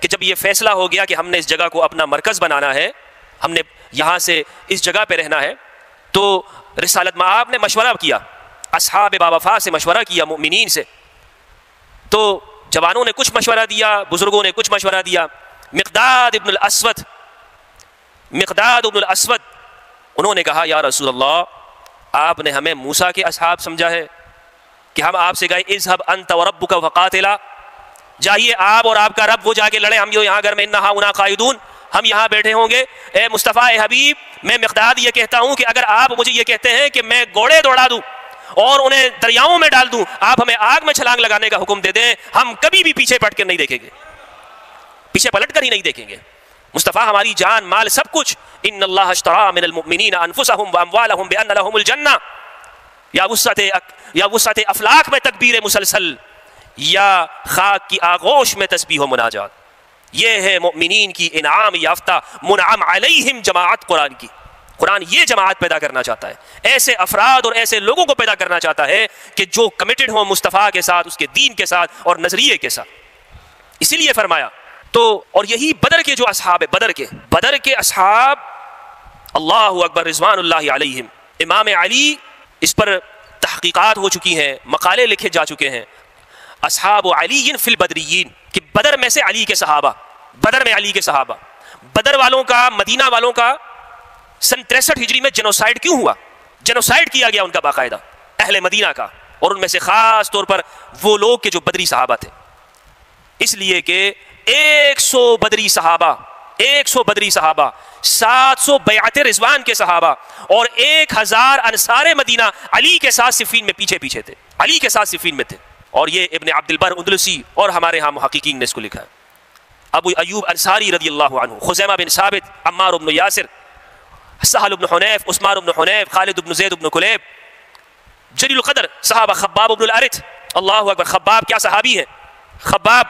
کہ جب یہ فیصلہ ہو گیا کہ ہم نے اس جگہ کو اپنا مرکز بنانا ہے، ہم نے یہاں سے اس جگہ پہ رہنا ہے، تو رسالت مآب نے مشورہ کیا، اصحاب باوفا سے مشورہ کیا، مؤمنین سے، تو جوانوں نے کچھ مشورہ دیا، بزرگوں نے کچھ مشورہ دیا۔ مقداد ابن الاسود انہوں نے کہا یا رسول اللہ، آپ نے ہمیں موسیٰ کے اصحاب سمجھا ہے کہ ہم آپ سے گئے اذهب انت وربک فقاتلا، جائیے آپ اور آپ کا رب وہ جا کے لڑے، ہم جو یہاں گھر میں انہا ہنا قائدون، ہم یہاں بیٹھے ہوں گے۔ اے مصطفیٰ، اے حبیب، میں مقداد یہ کہتا ہوں کہ اگر آپ مجھے یہ کہتے ہیں کہ میں گھوڑے دوڑا دوں اور انہیں دریاؤں میں ڈال دوں، آپ ہمیں آگ میں چھلانگ لگانے کا حکم دے دیں، ہم کبھی بھی پیچھے پلٹ کر نہیں دیکھیں گے، پیچھے پلٹ کر ہی نہیں دیکھیں گے۔ مصطفیٰ ہماری جان مال سب کچھ، ان اللہ اشترى من المؤمنین انفسهم واموالهم بان لهم الجنہ، یا وسعت افلاک میں تکبیر مسلسل، یا خاک کی آغوش میں تسبیح و مناجات، یہ ہے مؤمنین کی انعام یافتہ منعم علیہم جماعت قرآن کی۔ قرآن یہ جماعت پیدا کرنا چاہتا ہے، ایسے افراد اور ایسے لوگوں کو پیدا کرنا چاہتا ہے کہ جو کمیٹڈ ہوں مصطفیٰ کے ساتھ، اس کے دین کے ساتھ اور نظریے کے ساتھ۔ اسی لیے فرمایا تو، اور یہی بدر کے جو اصحاب ہے، بدر کے اصحاب، اللہ اکبر، رضوان اللہ علیہم، امام علی، اس پر تحقیقات ہو چکی ہیں، مقالے لکھے جا چکے ہیں، اصحاب علی فی البدریین، کہ بدر میں سے علی کے صحابہ، بدر میں علی کے صحابہ، بدر والوں کا، مدینہ والوں کا سن 63 ہجری میں جنوسائیڈ کیوں ہوا؟ جنوسائیڈ کیا گیا ان کا باقاعدہ، اہل مدینہ کا، اور ان میں سے خاص طور پر وہ لوگ کہ جو بدری صحابہ تھے، اس لیے کہ 100 بدری صحابہ، 700 بیعت رضوان کے صحابہ اور 1000 انصار مدینہ علی کے ساتھ صفین میں پیچھے تھے، علی کے ساتھ صفین میں تھے۔ اور یہ ابن عبد البر اندلسی اور ہمارے ہاں محققین نے اس کو لکھا ہے، ابو ایوب انصاری رضی اللہ عنہ، خزیمہ بن ثابت، عمار بن یاسر، سہل بن حنیف، عثمان بن حنیف، خالد بن زید بن کلیب، جلیل القدر صحابہ، خباب بن الارث، اللہ اکبر، خباب کیا صحابی ہیں، خباب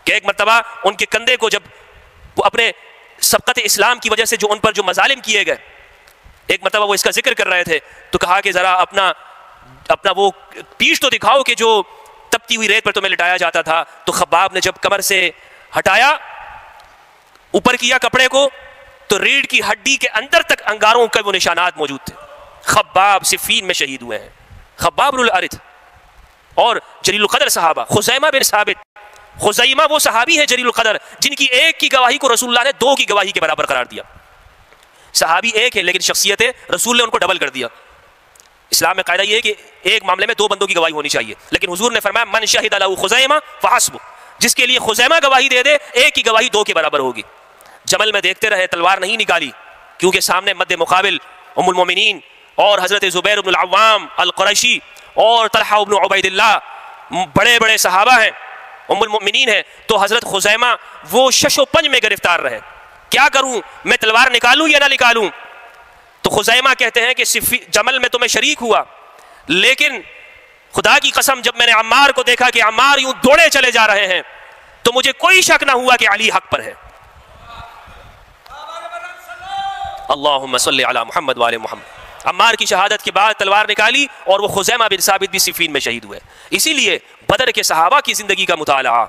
کہ ایک مرتبہ ان کے کندھے کو جب وہ اپنے سبقت اسلام کی وجہ سے جو ان پر جو مظالم کیے گئے، ایک مرتبہ وہ اس کا ذکر کر رہے تھے تو کہا کہ ذرا اپنا وہ پیٹھ تو دکھاؤ کہ جو تپتی ہوئی ریت پر تمہیں لٹایا جاتا تھا۔ تو خباب نے جب کمر سے ہٹایا، اوپر کیا کپڑے کو، تو ریڑھ کی ہڈی کے اندر تک انگاروں کے وہ نشانات موجود تھے۔ خباب صفین میں شہید ہوئے ہیں، خباب بن الارث۔ اور جلیل القدر صحابہ، خزیمہ بن ثابت، خزیمہ وہ صحابی ہے جلیل القدر جن کی ایک کی گواہی کو رسول اللہ نے 2 کی گواہی کے برابر قرار دیا۔ صحابی ایک ہے لیکن شخصیت رسول نے ان کو ڈبل کر دیا۔ اسلام میں قاعدہ یہ ہے کہ ایک معاملے میں 2 بندوں کی گواہی ہونی چاہیے، لیکن حضور نے فرمایا من شہد لہ خزیمہ فحسبہ، جس کے لیے خزیمہ گواہی دے دے، ایک کی گواہی 2 کے برابر ہوگی۔ جمل میں دیکھتے رہے، تلوار نہیں نکالی، کیونکہ سامنے مد مقابل ام المومنین اور حضرت زبیر بن العوام القرشی اور طلحہ بن عبید اللہ، بڑے بڑے صحابہ ہیں، ام المؤمنین ہیں، تو حضرت خزیمہ وہ شش و پنج میں گرفتار رہے، کیا کروں، میں تلوار نکالوں یا نہ نکالوں؟ تو خزیمہ کہتے ہیں کہ جمل میں تو میں شریک ہوا، لیکن خدا کی قسم جب میں نے عمار کو دیکھا کہ عمار یوں دوڑے چلے جا رہے ہیں تو مجھے کوئی شک نہ ہوا کہ علی حق پر ہے۔ اللہم صلی علی محمد وآل محمد۔ عمار کی شہادت کے بعد تلوار نکالی اور وہ خزیمہ بن ثابت بھی صفین میں شہید ہوئے۔ اسی لیے بدر کے صحابہ کی زندگی کا مطالعہ،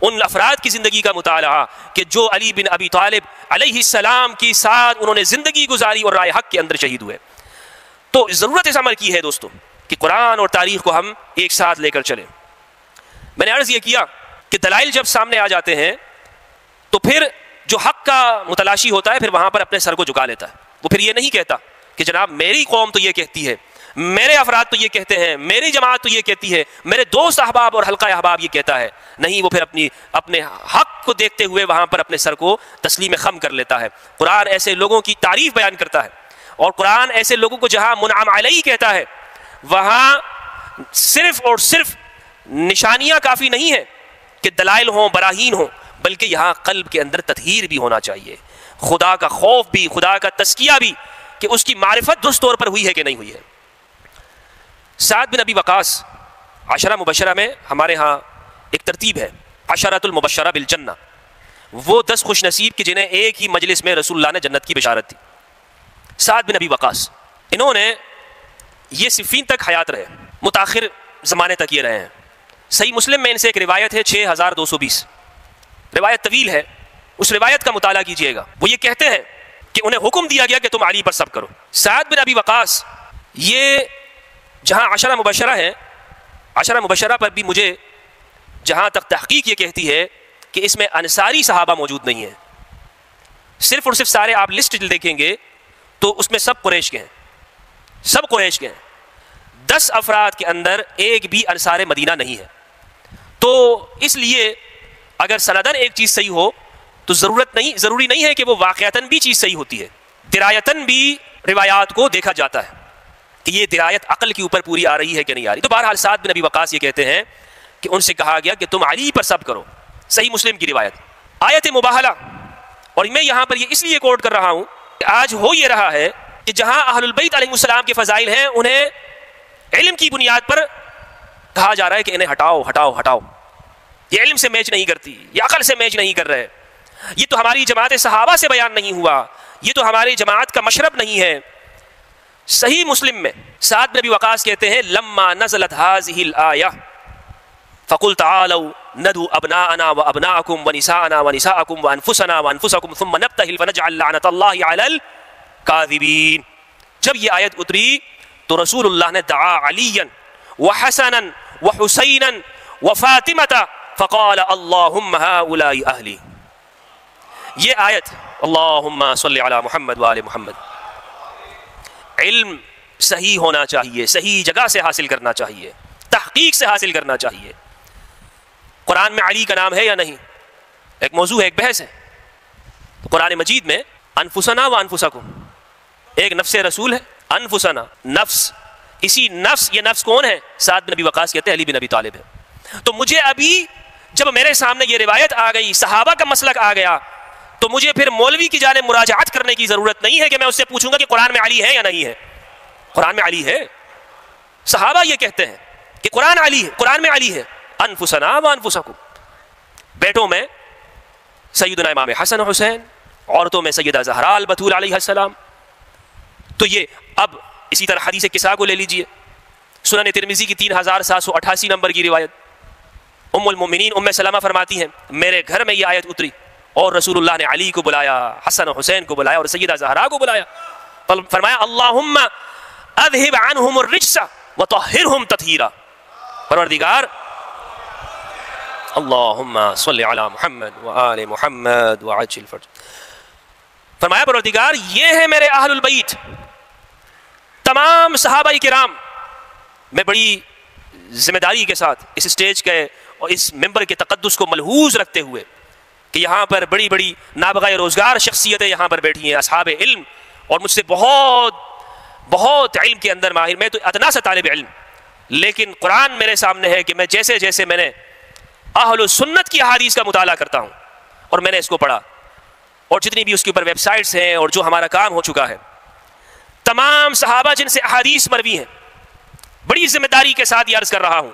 ان افراد کی زندگی کا مطالعہ کہ جو علی بن ابی طالب علیہ السلام کی ساتھ انہوں نے زندگی گزاری اور رائے حق کے اندر شہید ہوئے۔ تو ضرورت اس عمل کی ہے دوستو کہ قرآن اور تاریخ کو ہم ایک ساتھ لے کر چلیں۔ میں نے عرض یہ کیا کہ دلائل جب سامنے آ جاتے ہیں تو پھر جو حق کا متلاشی ہوتا ہے پھر وہاں پر اپنے سر کو جھکا لیتا ہے، وہ پھر یہ نہیں کہتا کہ جناب میری قوم تو یہ کہتی ہے، میرے افراد تو یہ کہتے ہیں، میری جماعت تو یہ کہتی ہے، میرے دوست احباب اور حلقہ احباب یہ کہتا ہے. نہیں، وہ پھر اپنے حق کو دیکھتے ہوئے وہاں پر اپنے سر کو تسلیم خم کر لیتا ہے. قرآن ایسے لوگوں کی تعریف بیان کرتا ہے، اور قرآن ایسے لوگوں کو جہاں منعم علیہ کہتا ہے وہاں صرف اور صرف نشانیاں کافی نہیں ہیں کہ دلائل ہوں، براہین ہوں، بلکہ یہاں قلب کے اندر تطہیر بھی ہونا چاہیے، خدا کا خوف بھی، خدا کا تزکیہ بھی، کہ اس کی معرفت درست طور پر ہوئی ہے کہ نہیں ہوئی ہے. سعد بن ابی وقاص، عشرہ مبشرہ میں ہمارے ہاں ایک ترتیب ہے، عشرۃ المبشرہ بالجنہ، وہ 10 خوش نصیب کہ جنہیں ایک ہی مجلس میں رسول اللہ نے جنت کی بشارت دی. سعد بن ابی وقاص، انہوں نے یہ صفین تک حیات رہے، متاخر زمانے تک یہ رہے ہیں. صحیح مسلم میں ان سے ایک روایت ہے 6220، روایت طویل ہے، اس روایت کا مطالعہ کیجئے گا. وہ یہ کہتے ہیں کہ انہیں حکم دیا گیا کہ تم علی پر صبر کرو. سعد بن ابی وقاص، یہ جہاں عشرہ مبشرہ ہے، عشرہ مبشرہ پر بھی مجھے جہاں تک تحقیق یہ کہتی ہے کہ اس میں انصاری صحابہ موجود نہیں ہیں. صرف اور صرف سارے آپ لسٹ دیکھیں گے تو اس میں سب قریش کے ہیں، سب قریش کے ہیں. 10 افراد کے اندر ایک بھی انصار مدینہ نہیں ہے. تو اس لیے اگر سندن ایک چیز صحیح ہو تو ضروری نہیں ہے کہ وہ واقعتاً بھی چیز صحیح ہوتی ہے. درایتاً بھی روایات کو دیکھا جاتا ہے کہ یہ درایت عقل کے اوپر پوری آ رہی ہے کہ نہیں آ رہی. تو بہرحال سعد بن ابی وقاص یہ کہتے ہیں کہ ان سے کہا گیا کہ تم علی پر صبر کرو. صحیح مسلم کی روایت، آیت مباہلہ. اور میں یہاں پر یہ اس لیے کوٹ کر رہا ہوں کہ آج ہو یہ رہا ہے کہ جہاں اہل البیت علیہ السلام کے فضائل ہیں انہیں علم کی بنیاد پر کہا جا رہا ہے کہ انہیں ہٹاؤ ہٹاؤ ہٹاؤ، یہ علم سے میچ نہیں کرتی، یہ عقل سے میچ نہیں کر رہے، یہ تو ہماری جماعت صحابہ سے بیان نہیں ہوا، یہ تو ہماری جماعت کا مشرب نہیں ہے. صحیح مسلم میں سعد بن ابی وقاص کہتے ہیں لما نزلت هذه الآیہ فقل تعالوا ندعو ابناءنا وابناءکم ونساءنا ونساءکم وانفسنا وانفسکم ثم نبتہل فنجعل لعنۃ اللہ علی الکاذبین. جب یہ آیت اتری تو رسول اللہ نے دعا علیا وحسنا وحسینا وفاطمة فقال اللہم هؤلاء اہلی. یہ آیت اللہم صلی علی محمد وآل محمد، علم صحیح ہونا چاہیے، صحیح جگہ سے حاصل کرنا چاہیے، تحقیق سے حاصل کرنا چاہیے. قرآن میں علی کا نام ہے یا نہیں، ایک موضوع ہے، ایک بحث ہے. قرآن مجید میں انفسنا و انفسکم، ایک نفس رسول ہے، انفسنا نفس، اسی نفس، یہ نفس کون ہے؟ سعد بن ابی وقاص کہتے ہیں علی بن ابی طالب ہے. تو مجھے ابھی جب میرے سامنے یہ روایت آ گئی، صحابہ کا مسلک آ گیا، تو مجھے پھر مولوی کی جانب مراجعت کرنے کی ضرورت نہیں ہے کہ میں اس سے پوچھوں گا کہ قرآن میں علی ہے یا نہیں ہے. قرآن میں علی ہے، صحابہ یہ کہتے ہیں کہ قرآن علی ہے، قرآن میں علی ہے. انفسنا و انفسکم، بیٹوں میں سیدنا امام حسن و حسین، عورتوں میں سیدہ زہراء البتول علیہ السلام. تو یہ اب اسی طرح حدیث کساء کو لے لیجئے، سنن ترمذی کی 3788 نمبر کی روایت. ام المؤمنین ام سلمہ فرماتی ہیں میرے گھر میں یہ آیت اتری اور رسول اللہ نے علی کو بلایا، حسن و حسین کو بلایا اور سیدہ زہراء کو بلایا. فرمایا اللہم اذہب عنہم الرجس وطہرہم تطہیرا. پروردگار اللہم صلی علی محمد وآل محمد وعجل فرج. فرمایا پروردگار یہ ہے میرے اہل البیت، تمام صحابہ کرام. میں بڑی ذمہ داری کے ساتھ اس اسٹیج کے اور اس ممبر کے تقدس کو ملحوظ رکھتے ہوئے کہ یہاں پر بڑی بڑی نابغہ روزگار شخصیتیں یہاں پر بیٹھی ہیں، اصحاب علم، اور مجھ سے بہت بہت علم کے اندر ماہر. میں تو ادنا سا طالب علم، لیکن قرآن میرے سامنے ہے کہ میں جیسے جیسے میں نے اہل السنت کی احادیث کا مطالعہ کرتا ہوں اور میں نے اس کو پڑھا، اور جتنی بھی اس کے اوپر ویب سائٹس ہیں اور جو ہمارا کام ہو چکا ہے، تمام صحابہ جن سے احادیث مروی ہیں، بڑی ذمہ داری کے ساتھ یہ عرض کر رہا ہوں،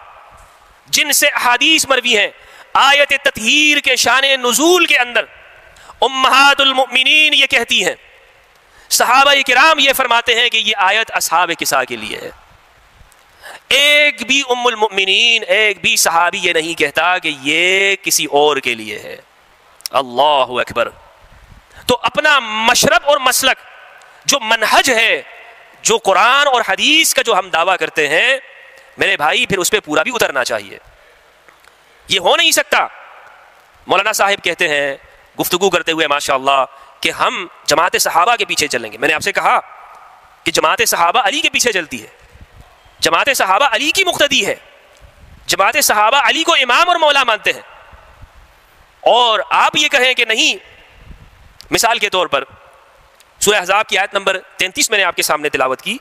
جن سے احادیث مروی ہیں، آیت تطہیر کے شان نزول کے اندر امہات المؤمنین یہ کہتی ہیں، صحابہ کرام یہ فرماتے ہیں کہ یہ آیت اصحاب کساء کے لیے ہے. ایک بھی ام المؤمنین، ایک بھی صحابی یہ نہیں کہتا کہ یہ کسی اور کے لیے ہے. اللہ اکبر. تو اپنا مشرب اور مسلک، جو منہج ہے، جو قرآن اور حدیث کا جو ہم دعویٰ کرتے ہیں، میرے بھائی پھر اس پہ پورا بھی اترنا چاہیے. یہ ہو نہیں سکتا. مولانا صاحب کہتے ہیں گفتگو کرتے ہوئے ماشاءاللہ کہ ہم جماعت صحابہ کے پیچھے چلیں گے. میں نے آپ سے کہا کہ جماعت صحابہ علی کے پیچھے چلتی ہے، جماعت صحابہ علی کی مقتدی ہے، جماعت صحابہ علی کو امام اور مولا مانتے ہیں، اور آپ یہ کہیں کہ نہیں. مثال کے طور پر سورہ احزاب کی آیت نمبر 33 میں نے آپ کے سامنے تلاوت کی.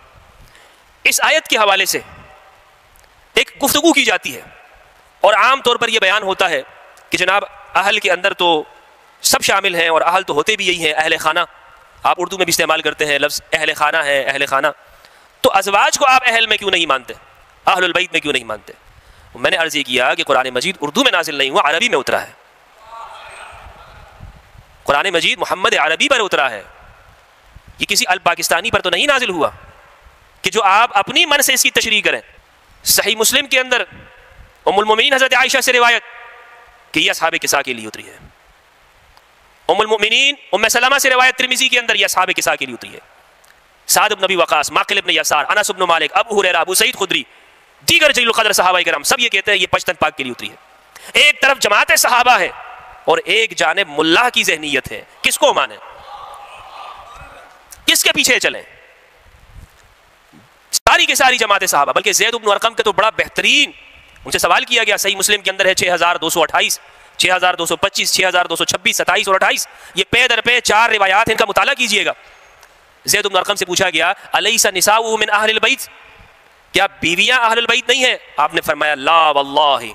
اس آیت کے حوالے سے ایک گفتگو کی جاتی ہے، اور عام طور پر یہ بیان ہوتا ہے کہ جناب اہل کے اندر تو سب شامل ہیں، اور اہل تو ہوتے بھی یہی ہیں، اہل خانہ. آپ اردو میں بھی استعمال کرتے ہیں لفظ اہل خانہ ہے، اہل خانہ. تو ازواج کو آپ اہل میں کیوں نہیں مانتے، اہل البیت میں کیوں نہیں مانتے؟ میں نے عرض یہ کیا کہ قرآن مجید اردو میں نازل نہیں ہوا، عربی میں اترا ہے. قرآن مجید محمد عربی پر اترا ہے، یہ کسی پاکستانی پر تو نہیں نازل ہوا کہ جو آپ اپنی من سے اس کی تشریح کریں. صحیح مسلم کے اندر ام المؤمنین حضرت عائشہ سے روایت کہ یہ اصحاب کساء کے لیے اتری ہے. ام المؤمنین ام سلمہ سے روایت ترمذی کے اندر یہ اصحاب کساء کے لیے اتری ہے. سعد بن ابی وقاص، معقل بن یسار، انس بن مالک، ابو ہریرہ، ابو سعید خدری، دیگر جلیل القدر صحابہ کرام سب یہ کہتے ہیں یہ پشتن پاک کے لیے اتری ہے. ایک طرف جماعت صحابہ ہے اور ایک جانب ملا کی ذہنیت ہے. کس کو مانیں، کس کے پیچھے چلیں؟ ساری کی ساری جماعت صحابہ. بلکہ زید بن ارقم کے تو بڑا بہترین، ان سے سوال کیا گیا، صحیح مسلم کے اندر ہے 6228، 6225، 6226، 27 اور 28، یہ پے در پے 4 روایات ان کا مطالعہ کیجئے گا. زید بن ارقم سے پوچھا گیا الیس نساؤ من اہل البیت، کیا بیویاں اہل البیت نہیں ہیں؟ آپ نے فرمایا لا واللہ،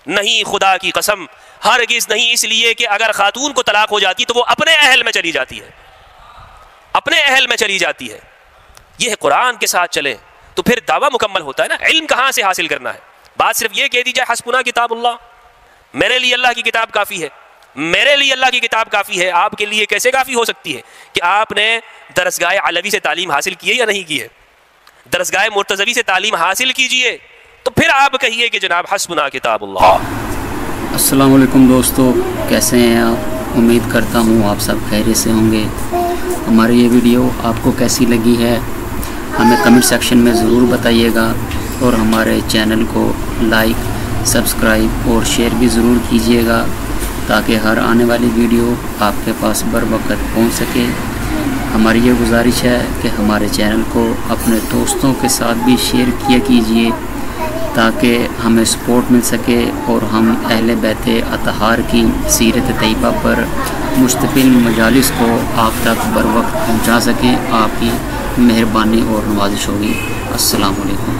نہیں، خدا کی قسم، ہرگز نہیں. اس لیے کہ اگر خاتون کو طلاق ہو جاتی تو وہ اپنے اہل میں چلی جاتی ہے، اپنے اہل میں چلی جاتی ہے. یہ قرآن کے ساتھ چلیں تو پھر دعویٰ مکمل ہوتا ہے نا. علم کہاں سے حاصل کرنا ہے؟ بات صرف یہ کہہ دی جائے حسبنا کتاب اللہ، میرے لیے اللہ کی کتاب کافی ہے، میرے لیے اللہ کی کتاب کافی ہے. آپ کے لیے کیسے کافی ہو سکتی ہے کہ آپ نے درسگاہ علوی سے تعلیم حاصل کی ہے یا نہیں کی ہے؟ درسگاہ مرتضوی سے تعلیم حاصل کیجئے تو پھر آپ کہیے کہ جناب حسبنا کتاب اللہ. السلام علیکم دوستو، کیسے ہیں آپ؟ امید کرتا ہوں آپ سب خیریت سے ہوں گے. ہماری یہ ویڈیو آپ کو کیسی لگی ہے ہمیں کمنٹ سیکشن میں ضرور بتائیے گا، اور ہمارے چینل کو لائک، سبسکرائب اور شیئر بھی ضرور کیجیے گا تاکہ ہر آنے والی ویڈیو آپ کے پاس بر وقت پہنچ سکے. ہماری یہ گزارش ہے کہ ہمارے چینل کو اپنے دوستوں کے ساتھ بھی شیئر کیا کیجیے تاکہ ہمیں سپورٹ مل سکے اور ہم اہل بیت اطہار کی سیرت طیبہ پر مشتمل مجالس کو آپ تک بر وقت پہنچا سکیں. آپ کی مہربانی اور نوازش ہوگی. السلام علیکم.